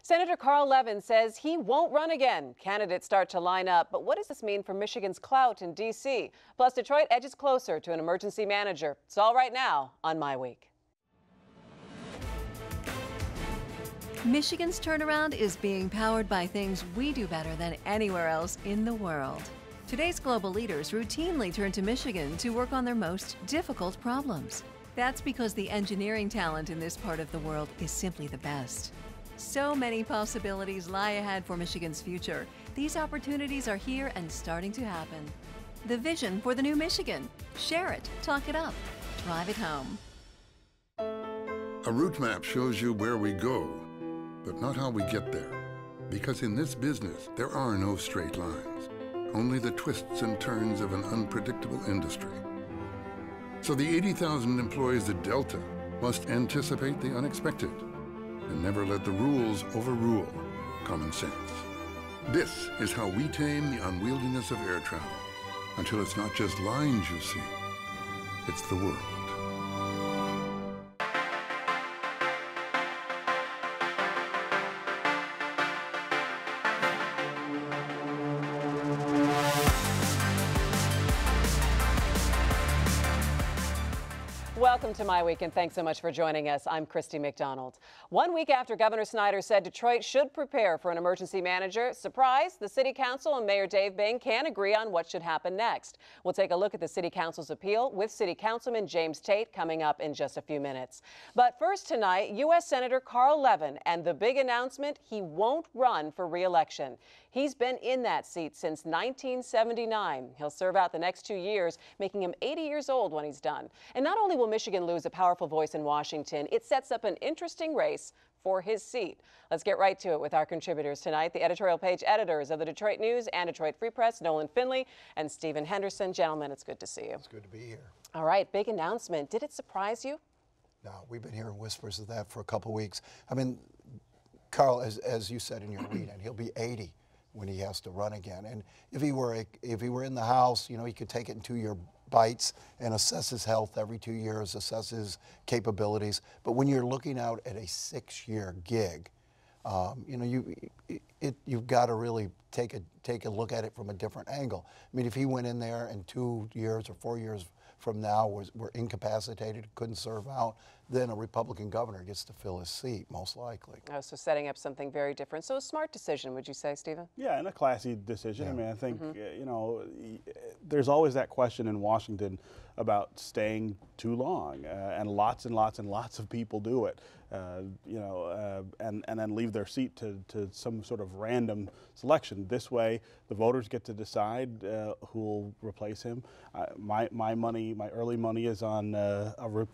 Senator Carl Levin says he won't run again. Candidates start to line up. But what does this mean for Michigan's clout in D.C.? Plus, Detroit edges closer to an emergency manager. It's all right now on MiWeek. Michigan's turnaround is being powered by things we do better than anywhere else in the world. Today's global leaders routinely turn to Michigan to work on their most difficult problems. That's because the engineering talent in this part of the world is simply the best. So many possibilities lie ahead for Michigan's future. These opportunities are here and starting to happen. The vision for the new Michigan. Share it, talk it up, drive it home. A route map shows you where we go, but not how we get there. Because in this business, there are no straight lines, only the twists and turns of an unpredictable industry. So the 80,000 employees at Delta must anticipate the unexpected and never let the rules overrule common sense. This is how we tame the unwieldiness of air travel, until it's not just lines you see, it's the world. Welcome to MiWeek, and thanks so much for joining us. I'm Christy McDonald. 1 week after Governor Snyder said Detroit should prepare for an emergency manager, surprise, the City Council and Mayor Dave Bing can't agree on what should happen next. We'll take a look at the City Council's appeal with City Councilman James Tate coming up in just a few minutes. But first tonight, U.S. Senator Carl Levin and the big announcement he won't run for re-election. He's been in that seat since 1979. He'll serve out the next 2 years, making him 80 years old when he's done. And not only will Michigan lose a powerful voice in Washington, it sets up an interesting race for his seat. Let's get right to it with our contributors tonight. The editorial page editors of the Detroit News and Detroit Free Press, Nolan Finley and Stephen Henderson. Gentlemen, it's good to see you. It's good to be here. All right, big announcement. Did it surprise you? No, we've been hearing whispers of that for a couple of weeks. I mean, Carl, as you said in your lead, and he'll be 80 when he has to run again. And if he were in the House, you know, he could take it in 2-year bites and assess his health every 2 years, assess his capabilities. But when you're looking out at a 6-year gig, you know, you've got to really take a look at it from a different angle. I mean, if he went in there and 2 years or 4 years from now were incapacitated, couldn't serve out, then a Republican governor gets to fill his seat, most likely. Oh, so setting up something very different. So a smart decision, would you say, Stephen? Yeah, and a classy decision. Yeah. I mean, I think, you know, there's always that question in Washington about staying too long, and lots of people do it, you know, and then leave their seat to some sort of random selection. This way, the voters get to decide who will replace him. My early money is on a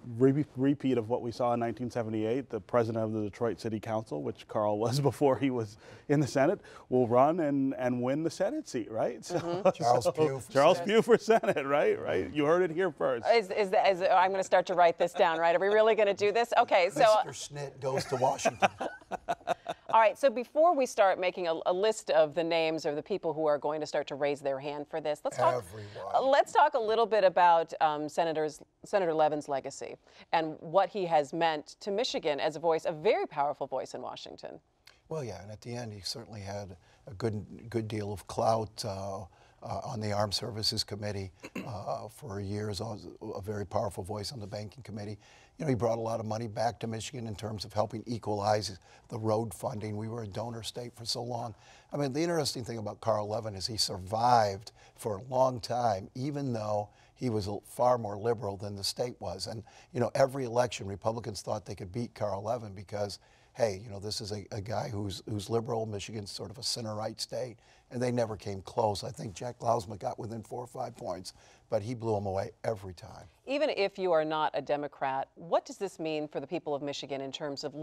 repeat of what we saw in 1978. The president of the Detroit City Council, which Carl was before he was in the Senate, will run and win the Senate seat, right? So, Charles Pugh for Senate, right? You heard it here first. I'm going to start to write this down, right? Are we really going to do this? Okay, so Mr. Snit goes to Washington. all right, so before we start making a list of the names of the people who are going to start to raise their hand for this, let's talk a little bit about Senator Levin's legacy and what he has meant to Michigan as a very powerful voice in Washington. Well, yeah, and at the end, he certainly had a good deal of clout on the Armed Services Committee for years, a very powerful voice on the Banking Committee. You know, he brought a lot of money back to Michigan in terms of helping equalize the road funding. We were a donor state for so long. I mean, the interesting thing about Carl Levin is he survived for a long time, even though he was far more liberal than the state was. And, you know, every election, Republicans thought they could beat Carl Levin because, hey, you know, this is a guy who's liberal. Michigan's sort of a center-right state, and they never came close. I think Jack Klausman got within 4 or 5 points, but he blew them away every time. Even if you are not a Democrat, what does this mean for the people of Michigan in terms of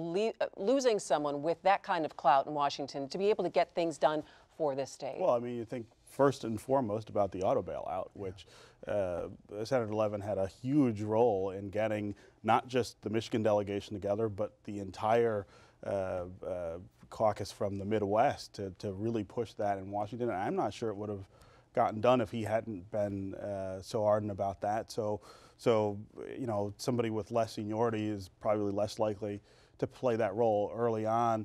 losing someone with that kind of clout in Washington to be able to get things done for this state? Well, I mean, you think first and foremost about the auto bailout, which Senator Levin had a huge role in getting not just the Michigan delegation together, but the entire caucus from the Midwest to really push that in Washington. And I'm not sure it would have gotten done if he hadn't been so ardent about that. So, you know, somebody with less seniority is probably less likely to play that role early on.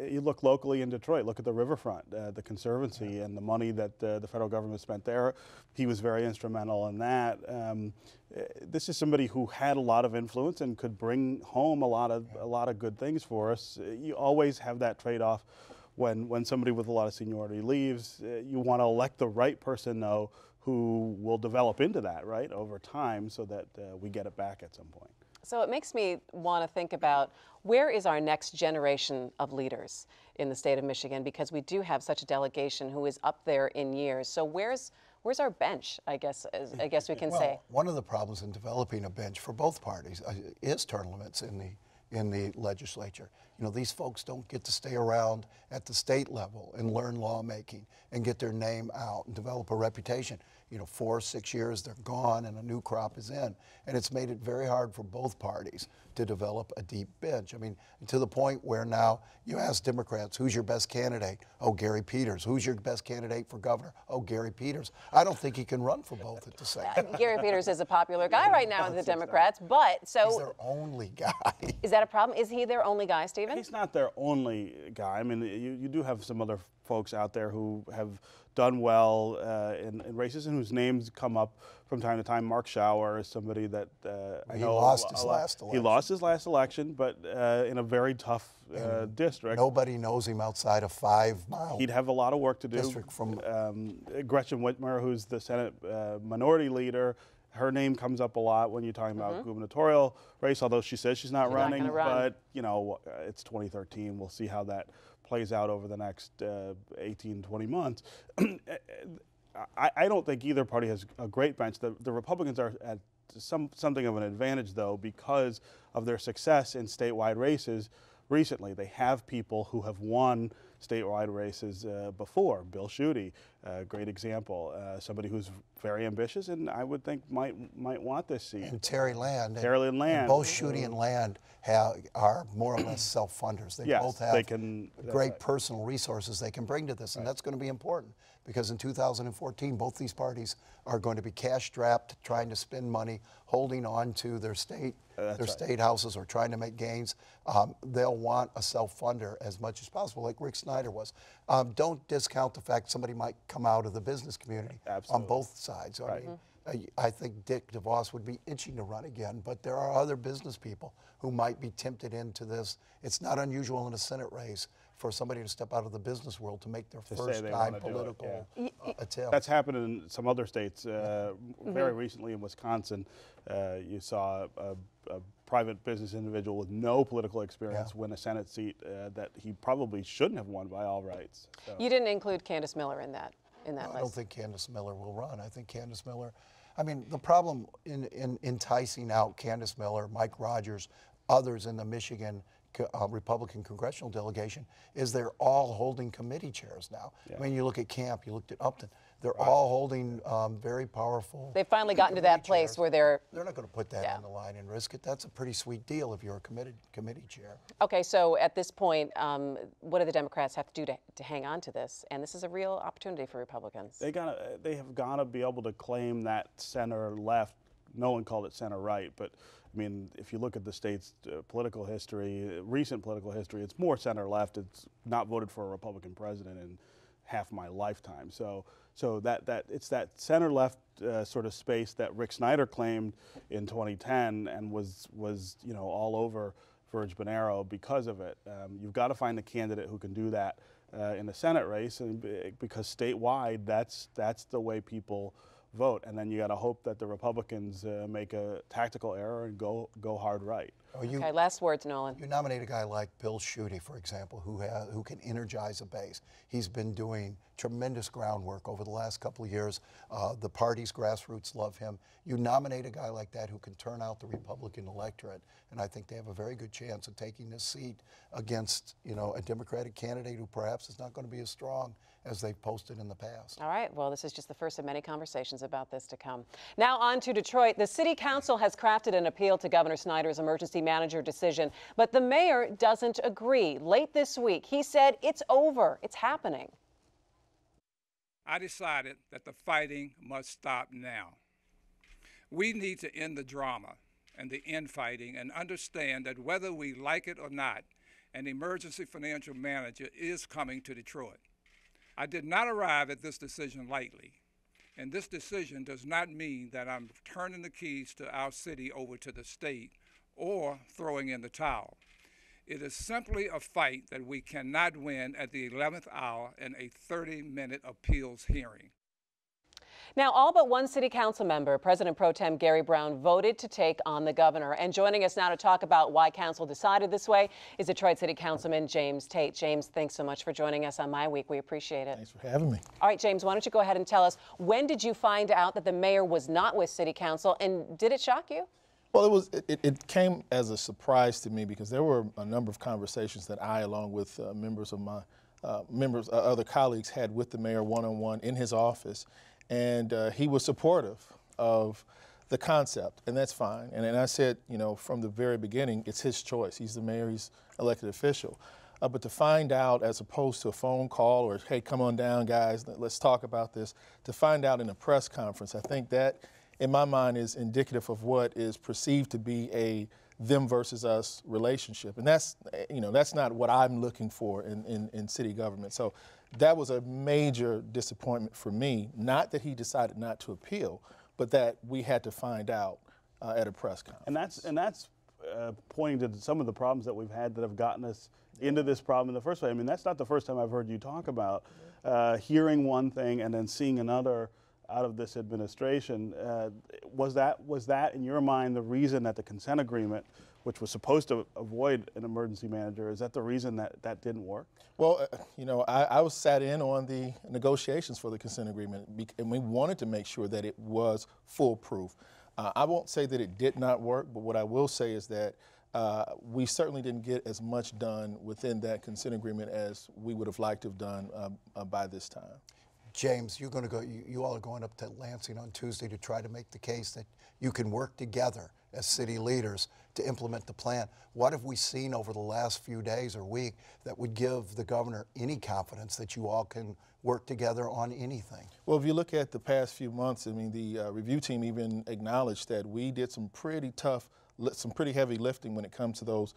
You look locally in Detroit, look at the riverfront, the Conservancy, and the money that the federal government spent there. He was very instrumental in that. This is somebody who had a lot of influence and could bring home a lot of good things for us. You always have that trade-off when somebody with a lot of seniority leaves. You want to elect the right person, though, who will develop into that, right, over time, so that we get it back at some point. So it makes me want to think about, where is our next generation of leaders in the state of Michigan? Because we do have such a delegation who is up there in years. So where's our bench, I guess we can say? One of the problems in developing a bench for both parties is term limits in the legislature. You know, these folks don't get to stay around at the state level and learn lawmaking and get their name out and develop a reputation. You know, 4 or 6 years, they're gone and a new crop is in. And it's made it very hard for both parties to develop a deep bench. I mean, to the point where now you ask Democrats, who's your best candidate? Oh, Gary Peters. Who's your best candidate for governor? Oh, Gary Peters. I don't think he can run for both at the same time. Gary Peters is a popular guy right now with the Democrats, but so... He's their only guy. Is that a problem? Is he their only guy, Stephen? He's not their only guy. I mean, you do have some other folks out there who have done well in races and whose names come up from time to time. Mark Schauer is somebody that I know lost his last election. He lost his last election, but in a very tough district. Nobody knows him outside of 5 miles. He'd have a lot of work to do. District from Gretchen Whitmer, who's the Senate minority leader. Her name comes up a lot when you're talking about gubernatorial race, although she says she's not running. But, you know, it's 2013. We'll see how that plays out over the next 18, 20 months. I don't think either party has a great bench. The Republicans are at something of an advantage, though, because of their success in statewide races recently. They have people who have won statewide races before. Bill Schuette, great example. Somebody who's very ambitious and I would think might want this seat. And Terry Land. And both Schuette and Land are more or less self-funders. They both have great personal resources they can bring to this, and that's going to be important because in 2014, both these parties are going to be cash-strapped, trying to spend money, holding on to their state houses or trying to make gains. They'll want a self-funder as much as possible, like Rick Snyder was. Don't discount the fact somebody might come out of the business community on both sides. I mean, I think Dick DeVos would be itching to run again, but there are other business people who might be tempted into this. It's not unusual in a Senate race for somebody to step out of the business world to make their first-time political attempt. That's happened in some other states. Very recently in Wisconsin, you saw a private business individual with no political experience win a Senate seat that he probably shouldn't have won by all rights. So. You didn't include Candace Miller in that list. I don't think Candace Miller will run. I think Candace Miller, I mean, the problem in enticing out Candace Miller, Mike Rogers, others in the Michigan Republican congressional delegation is they're all holding committee chairs now. I mean, you look at Camp, you looked at Upton, they're all holding very powerful. They've finally gotten to that place where they're not going to put that on the line and risk it. That's a pretty sweet deal if you're a committee chair. Okay, so at this point, what do the Democrats have to do to hang on to this? And this is a real opportunity for Republicans. They have got to be able to claim that center left. No one called it center right, but I mean, if you look at the state's political history, recent political history, it's more center left. It's not voted for a Republican president in half my lifetime. So that it's that center left sort of space that Rick Snyder claimed in 2010 and was all over Virg Bonero because of it. You've got to find a candidate who can do that in the Senate race, and because statewide, that's the way people vote, and then you got to hope that the Republicans make a tactical error and go hard right. Okay, last words, Nolan. You nominate a guy like Bill Schuette, for example, who can energize a base. He's been doing tremendous groundwork over the last couple of years. The party's grassroots love him. You nominate a guy like that who can turn out the Republican electorate, and I think they have a very good chance of taking this seat against, a Democratic candidate who perhaps is not going to be as strong as they've posted in the past. All right, well, this is just the first of many conversations about this to come. Now on to Detroit. The City Council has crafted an appeal to Governor Snyder's emergency manager decision, but the mayor doesn't agree. Late this week, he said it's over, it's happening. I decided that the fighting must stop now. We need to end the drama. and the infighting and understand that whether we like it or not, an emergency financial manager is coming to Detroit. I did not arrive at this decision lightly, and this decision does not mean that I'm turning the keys to our city over to the state or throwing in the towel. It is simply a fight that we cannot win at the 11th hour in a 30-minute appeals hearing. Now, all but one city council member, President Pro Tem Gary Brown, voted to take on the governor. And joining us now to talk about why council decided this way is Detroit City Councilman James Tate. James, thanks so much for joining us on MiWeek. We appreciate it. Thanks for having me. All right, James, why don't you go ahead and tell us, when did you find out that the mayor was not with city council, and did it shock you? Well, it came as a surprise to me because there were a number of conversations that I, along with members of my other colleagues, had with the mayor one-on-one in his office. And he was supportive of the concept, and that's fine. And I said, you know, from the very beginning, it's his choice. He's the mayor, he's elected official. But to find out, as opposed to a phone call or, hey, come on down, guys, let's talk about this, to find out in a press conference, I think that, in my mind, is indicative of what is perceived to be a them versus us relationship. And that's, you know, that's not what I'm looking for in city government. So that was a major disappointment for me, not that he decided not to appeal, but that we had to find out at a press conference. And that's pointing to some of the problems that we've had that have gotten us into this problem in the first place. I mean, that's not the first time I've heard you talk about hearing one thing and then seeing another out of this administration. Was that, in your mind, the reason that the consent agreement, which was supposed to avoid an emergency manager, is that the reason that didn't work? Well, you know, I was sat in on the negotiations for the consent agreement, and we wanted to make sure that it was foolproof. I won't say that it did not work, but what I will say is that we certainly didn't get as much done within that consent agreement as we would have liked to have done by this time. James, you're going to go. You all are going up to Lansing on Tuesday to try to make the case that you can work together as city leaders to implement the plan. What have we seen over the last few days or week that would give the governor any confidence that you all can work together on anything? Well, if you look at the past few months, I mean, the review team even acknowledged that we did some pretty tough, some pretty heavy lifting when it comes to those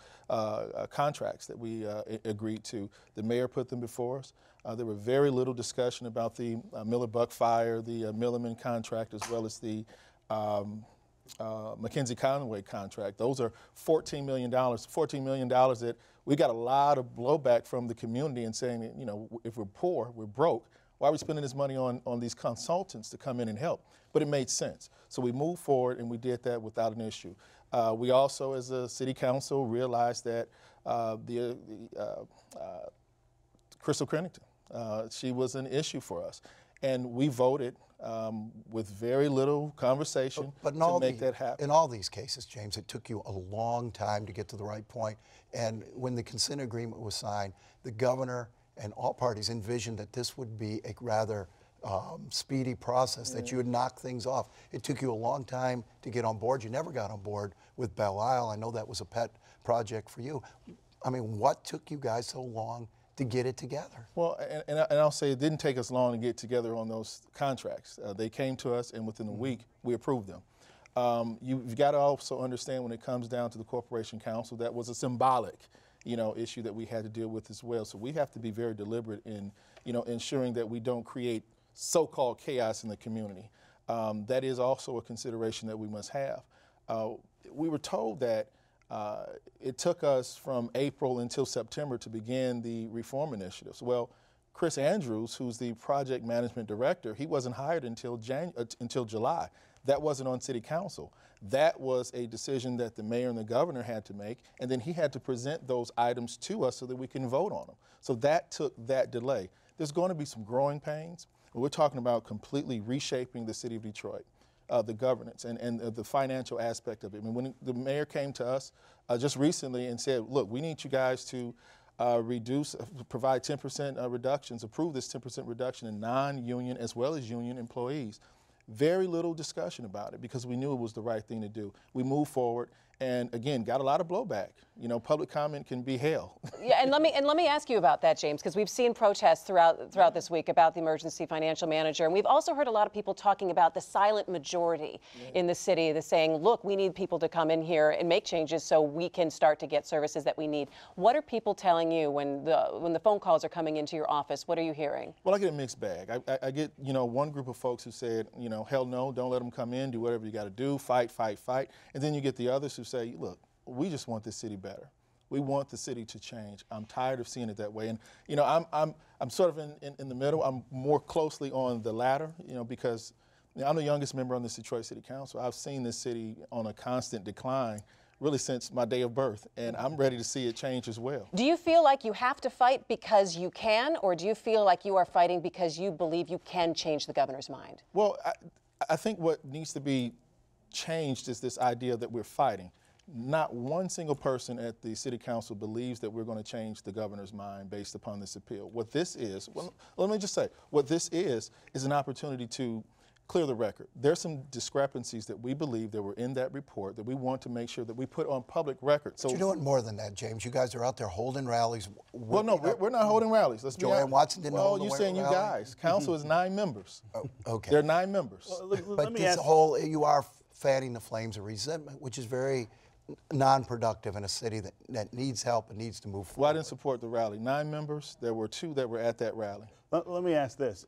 contracts that we agreed to. The mayor put them before us. There were very little discussion about the Miller-Buck fire, the Milliman contract, as well as the McKinsey-Conway contract. Those are $14 million that we got a lot of blowback from the community and saying that, you know, if we're poor, we're broke, why are we spending this money on these consultants to come in and help? But it made sense. So we moved forward and we did that without an issue. We also, as a city council, realized that Crystal Crennington, she was an issue for us. And we voted with very little conversation to make that happen. In all these cases, James, it took you a long time to get to the right point. And when the consent agreement was signed, the governor and all parties envisioned that this would be a rather speedy process, that you would knock things off. It took you a long time to get on board. You never got on board with Belle Isle. I know that was a pet project for you. I mean, what took you guys so long to get it together? Well, and I'll say it didn't take us long to get together on those contracts. They came to us, and within a week, we approved them. You've got to also understand, when it comes down to the Corporation Council, that was a symbolic, you know, issue that we had to deal with as well. So we have to be very deliberate in, you know, ensuring that we don't create so-called chaos in the community. That is also a consideration that we must have. We were told that it took us from April until September to begin the reform initiatives. Well, Chris Andrews, who's the project management director, he wasn't hired until July. That wasn't on city council. That was a decision that the mayor and the governor had to make, and then he had to present those items to us so that we can vote on them. So that took that delay. There's going to be some growing pains. We're talking about completely reshaping the city of Detroit. The governance and the financial aspect of it. I mean, when the mayor came to us just recently and said, look, we need you guys to provide 10% reductions, approve this 10% reduction in non-union as well as union employees. Very little discussion about it because we knew it was the right thing to do. We moved forward, and again, got a lot of blowback. You know, public comment can be hell. Yeah, and let me ask you about that, James, because we've seen protests throughout this week about the emergency financial manager, and we've also heard a lot of people talking about the silent majority in the city, the saying, look, we need people to come in here and make changes so we can start to get services that we need. What are people telling you when the phone calls are coming into your office? What are you hearing? Well, I get a mixed bag. I get, you know, one group of folks who said, you know, hell no, don't let them come in, do whatever you got to do, fight, fight, fight. And then you get the others who say, look, we just want this city better. We want the city to change. I'm tired of seeing it that way. And, you know, I'm sort of in the middle. I'm more closely on the latter, you know, because you know, I'm the youngest member on this Detroit City Council. I've seen this city on a constant decline really since my day of birth, and I'm ready to see it change as well. Do you feel like you have to fight because you can, or do you feel like you are fighting because you believe you can change the governor's mind? Well, I think what needs to be changed is this idea that we're fighting. Not one single person at the City Council believes that we're going to change the governor's mind based upon this appeal. What this is, well, let me just say, what this is an opportunity to clear the record. There's some discrepancies that we believe that were in that report that we want to make sure that we put on public record. So you're doing more than that, James. You guys are out there holding rallies. Well, no, we're not holding rallies. Let's be honest. Joanne Watson didn't hold a rally. Well, you're saying you guys. Council is 9 members. Oh, okay. There are 9 members. Well, but this whole, you are fanning the flames of resentment, which is very non-productive in a city that needs help and needs to move forward. Well, I didn't support the rally. 9 members, there were 2 that were at that rally. Let me ask this.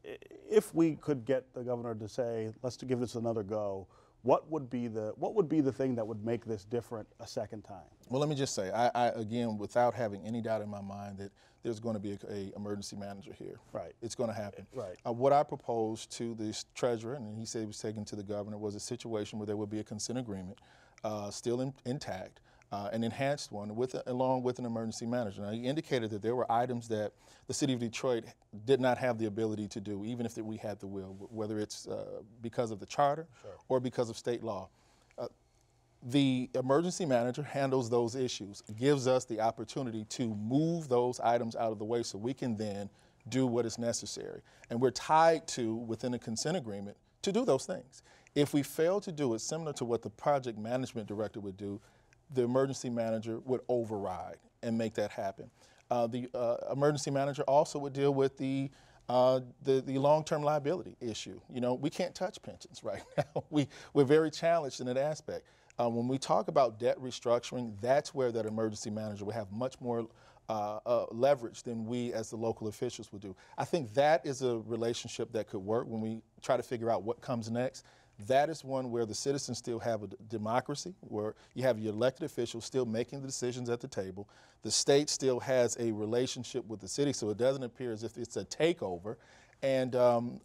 If we could get the governor to say, let's give this another go, what would be the thing that would make this different a second time? Well, let me just say, I again, without having any doubt in my mind that there's going to be a emergency manager here. Right. It's going to happen. Right. What I proposed to the treasurer, and he said he was taken to the governor, was a situation where there would be a consent agreement still intact, an enhanced one along with an emergency manager. Now, he indicated that there were items that the city of Detroit did not have the ability to do, even if we had the will, whether it's because of the charter or because of state law. The emergency manager handles those issues, gives us the opportunity to move those items out of the way so we can then do what is necessary. And we're tied to, within a consent agreement, to do those things. If we fail to do it, similar to what the project management director would do, the emergency manager would override and make that happen. The emergency manager also would deal with the long-term liability issue. You know, we can't touch pensions right now. We're very challenged in that aspect. When we talk about debt restructuring, that's where that emergency manager will have much more leverage than we as the local officials would do. I think that is a relationship that could work when we try to figure out what comes next. That is one where the citizens still have a democracy, where you have your elected officials still making the decisions at the table. The state still has a relationship with the city, so it doesn't appear as if it's a takeover. And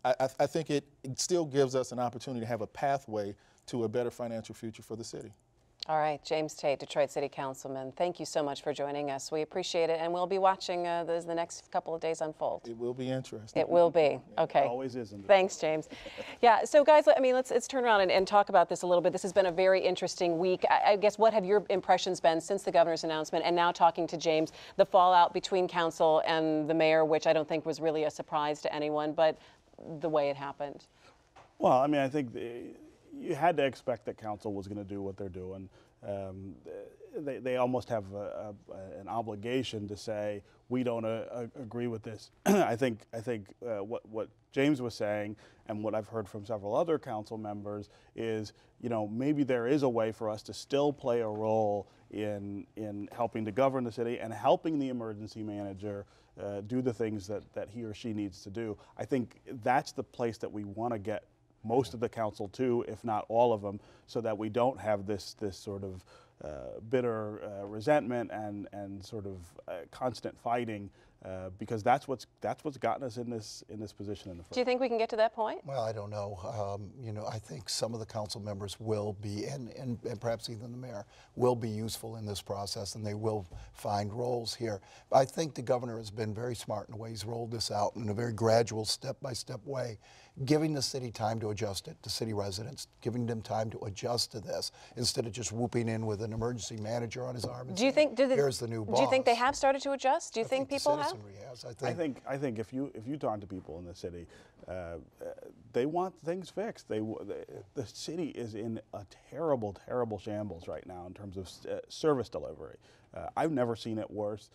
I think it still gives us an opportunity to have a pathway to a better financial future for the city. All right, James Tate, Detroit City Councilman, thank you so much for joining us. We appreciate it, and we'll be watching as the next couple of days unfold. It will be interesting. It will be. Okay. It always is. Thanks, James. Yeah, so guys, I mean, let's turn around and talk about this a little bit. This has been a very interesting week. I guess, what have your impressions been since the governor's announcement and now talking to James, the fallout between council and the mayor, which I don't think was really a surprise to anyone, but the way it happened? Well, I mean, I think you had to expect that council was going to do what they're doing. They almost have an obligation to say, we don't agree with this. I think what James was saying, and what I've heard from several other council members, is, you know, maybe there is a way for us to still play a role in helping to govern the city and helping the emergency manager do the things that he or she needs to do. I think that's the place that we want to get most of the council to, if not all of them, so that we don't have this sort of bitter resentment and sort of constant fighting, because that's what's gotten us in this position in the first. Do you think we can get to that point? Well, I don't know. You know, I think some of the council members will be, and perhaps even the mayor, will be useful in this process, and they will find roles here. I think the governor has been very smart in the way he's rolled this out in a very gradual, step-by-step way, giving the city time to adjust it, the city residents, giving them time to adjust to this, instead of just whooping in with an emergency manager on his arm and do you think, here's the new boss. Do you think they have started to adjust? Do you think people have? masonry has. I think if you talk to people in the city, they want things fixed. The city is in a terrible shambles right now in terms of service delivery. I've never seen it worse.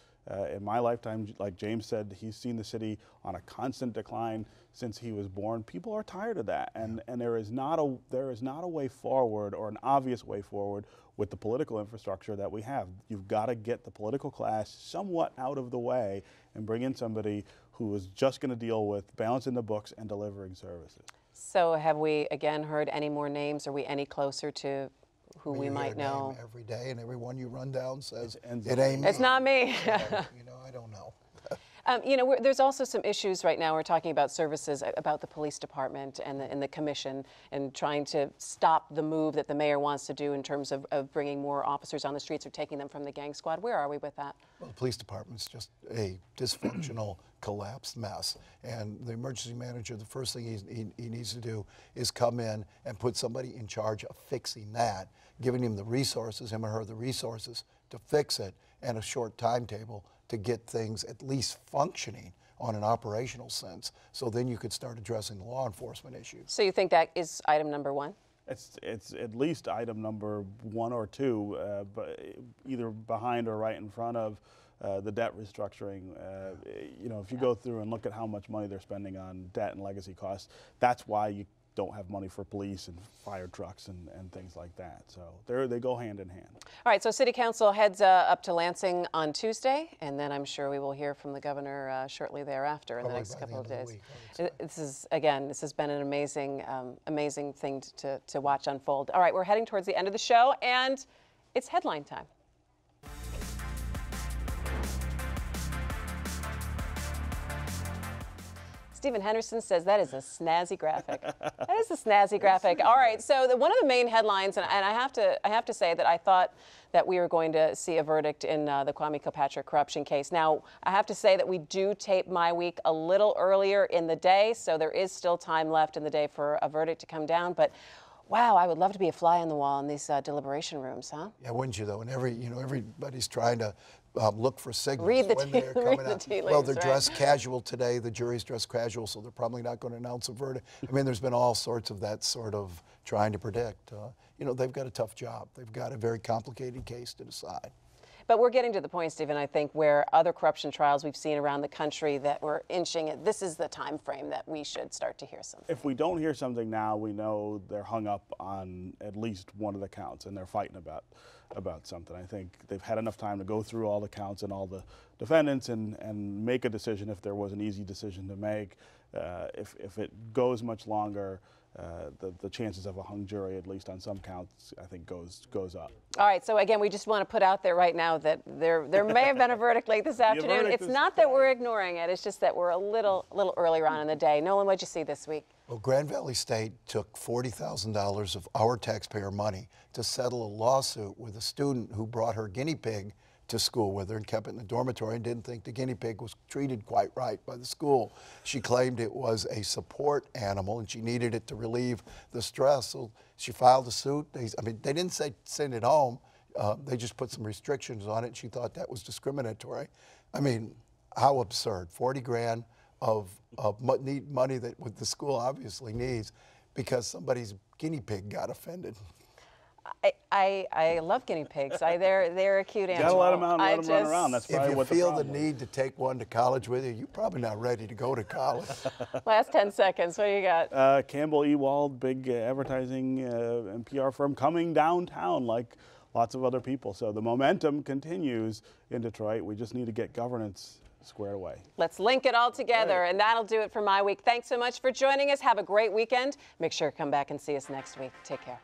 In my lifetime, like James said, he's seen the city on a constant decline since he was born. People are tired of that, and there is not a way forward, or an obvious way forward, with the political infrastructure that we have. You've got to get the political class somewhat out of the way and bring in somebody who is just going to deal with balancing the books and delivering services. So have we again heard any more names? Are we any closer to who we might know? Every day, and everyone you run down says it ain't me. It's not me. I don't know. There's also some issues right now. We're talking about services, about the police department and the commission, and trying to stop the move that the mayor wants to do in terms of bringing more officers on the streets or taking them from the gang squad. Where are we with that? Well, the police department's just a dysfunctional, collapsed mess. And the emergency manager, the first thing he needs to do is come in and put somebody in charge of fixing that, giving him the resources, him or her the resources to fix it, and a short timetable to get things at least functioning on an operational sense. So then you could start addressing the law enforcement issues. So you think that is item number one? It's at least item number 1 or 2, but either behind or right in front of the debt restructuring. If you go through and look at how much money they're spending on debt and legacy costs, that's why you don't have money for police and fire trucks and things like that. So they go hand in hand. All right, so City Council heads up to Lansing on Tuesday, and then I'm sure we will hear from the governor shortly thereafter in the next couple of days. This has been an amazing thing to watch unfold. All right, we're heading towards the end of the show, and it's headline time. Stephen Henderson says that is a snazzy graphic. That is a snazzy graphic. All right, so one of the main headlines, and I have to say that I thought that we were going to see a verdict in the Kwame Kilpatrick corruption case. Now, I have to say that we do tape MiWeek a little earlier in the day, so there is still time left in the day for a verdict to come down. But wow, I would love to be a fly on the wall in these deliberation rooms, huh? Yeah, wouldn't you though? And everybody's trying to look for signals read the when they're coming out. Tea leaves, well, they're right? dressed casual today. The jury's dressed casual, so they're probably not going to announce a verdict. I mean, there's been all sorts of that sort of trying to predict. They've got a tough job. They've got a very complicated case to decide. But we're getting to the point, Stephen, I think, where other corruption trials we've seen around the country that we're inching it. This is the time frame that we should start to hear something. If we don't hear something now, we know they're hung up on at least one of the counts, and they're fighting about something. I think they've had enough time to go through all the counts and all the defendants and make a decision if there was an easy decision to make. If it goes much longer, the chances of a hung jury, at least on some counts, I think goes up. All right, so again, we just want to put out there right now that there may have been a verdict late this afternoon. It's not that we're ignoring it, it's just that we're a little earlier on in the day. Nolan, what'd you see this week? Well, Grand Valley State took $40,000 of our taxpayer money to settle a lawsuit with a student who brought her guinea pig to school with her and kept it in the dormitory and didn't think the guinea pig was treated quite right by the school. She claimed it was a support animal and she needed it to relieve the stress. So she filed a suit. They didn't say send it home. They just put some restrictions on it. She thought that was discriminatory. I mean, how absurd. 40 grand of money that the school obviously needs because somebody's guinea pig got offended. I love guinea pigs. They're a cute animal. Got to let them out and let them run around. That's probably what the problem is. If you feel the need to take one to college with you, you're probably not ready to go to college. Last 10 seconds. What do you got? Campbell Ewald, big advertising and PR firm, coming downtown like lots of other people. So the momentum continues in Detroit. We just need to get governance squared away. Let's link it all together, and that'll do it for MiWeek. Thanks so much for joining us. Have a great weekend. Make sure to come back and see us next week. Take care.